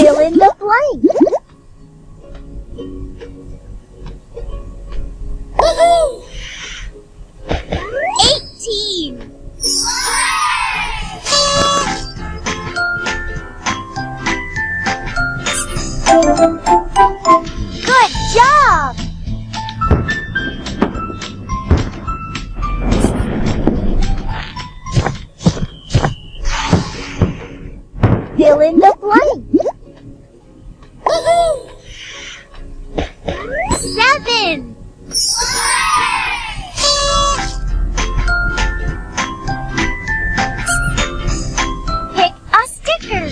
Fill in the blank. Woohoo! 18. Good job! Fill in the blank. Woohoo! 7. Pick a sticker.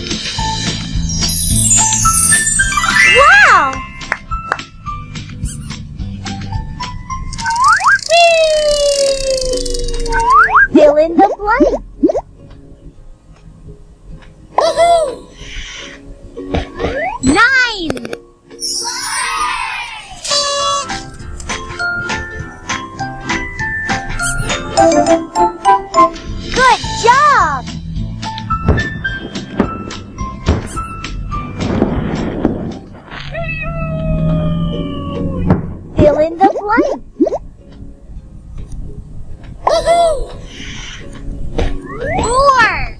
Wow! Fill in the blank. Woohoo! 9. Good job! Fill in the blank. Woohoo! 4.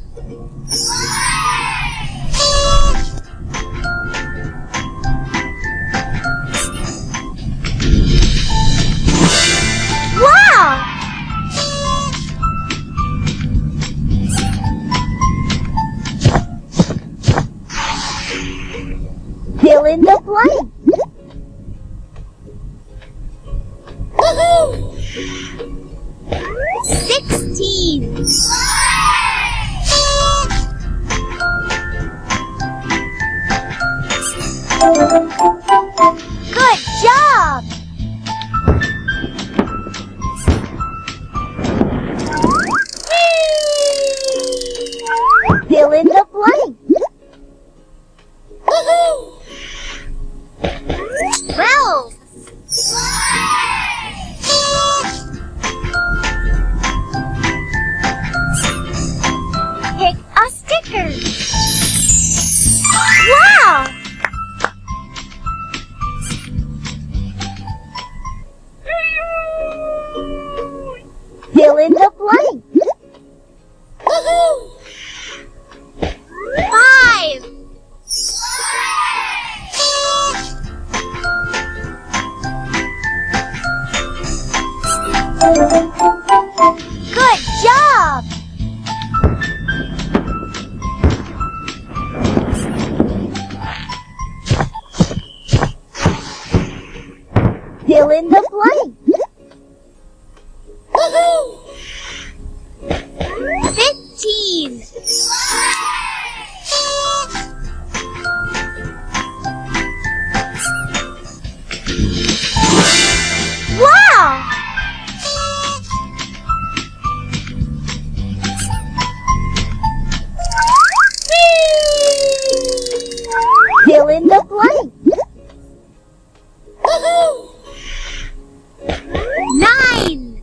Wow! Fill in the blank. Woohoo! 16. Good job! Fill in the blank. Woohoo! 12. Pick a sticker. Wow! Fill in the blank. Woohoo! 5. Good job! Fill in the blank. Woohoo! 15. Wow! Fill in the blank. Woohoo! 9.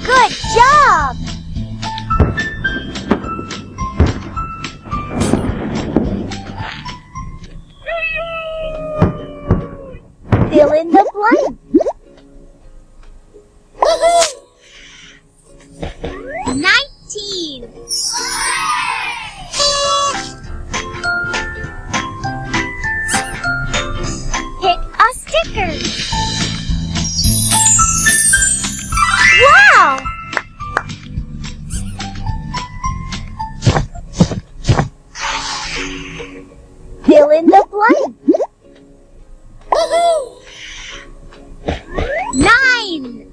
Good job! Fill in the blank. Woohoo! 19. Pick a sticker. Wow! Fill in the blank. Woohoo! 9.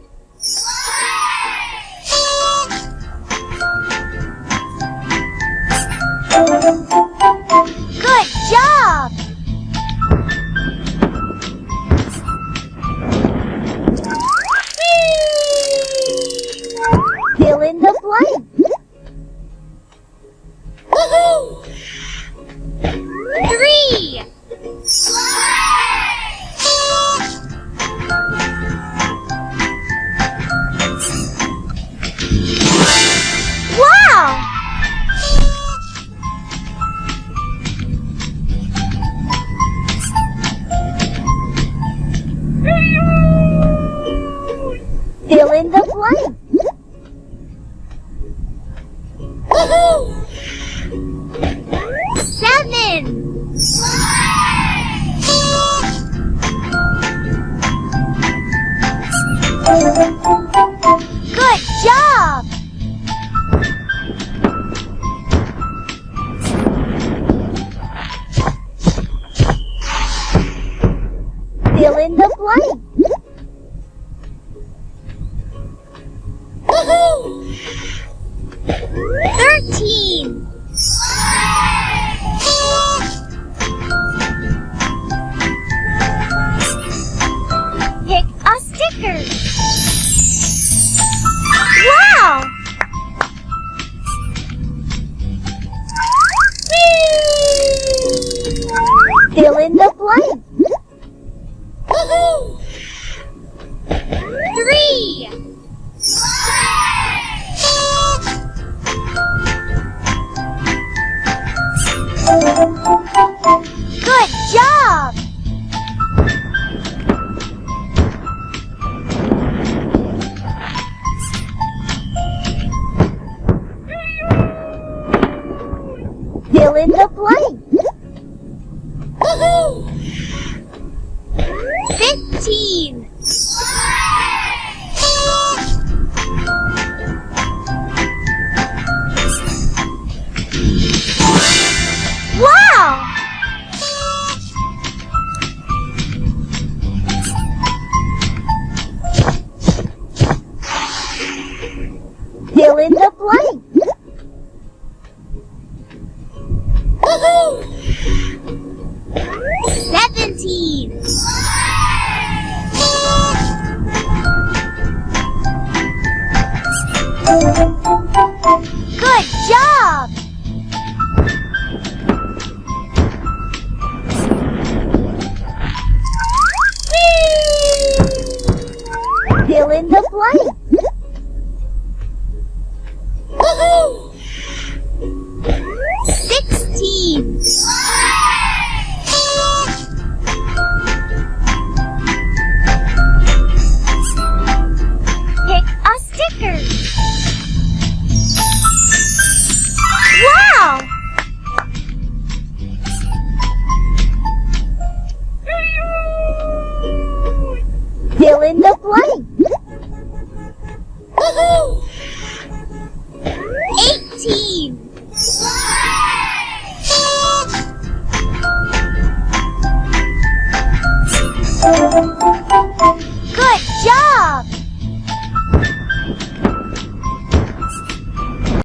Good job! Fill in the blank. Woohoo! 3. 10. Good job! Fill in the blank. 13. Pick a sticker. Wow! Fill in the blank. 3. Good job! Fill in the blank. 15. Wow! Fill in the blank. 17. Good job! Fill in the blank. 16. Pick a sticker. Wow! Fill in the blank. 18.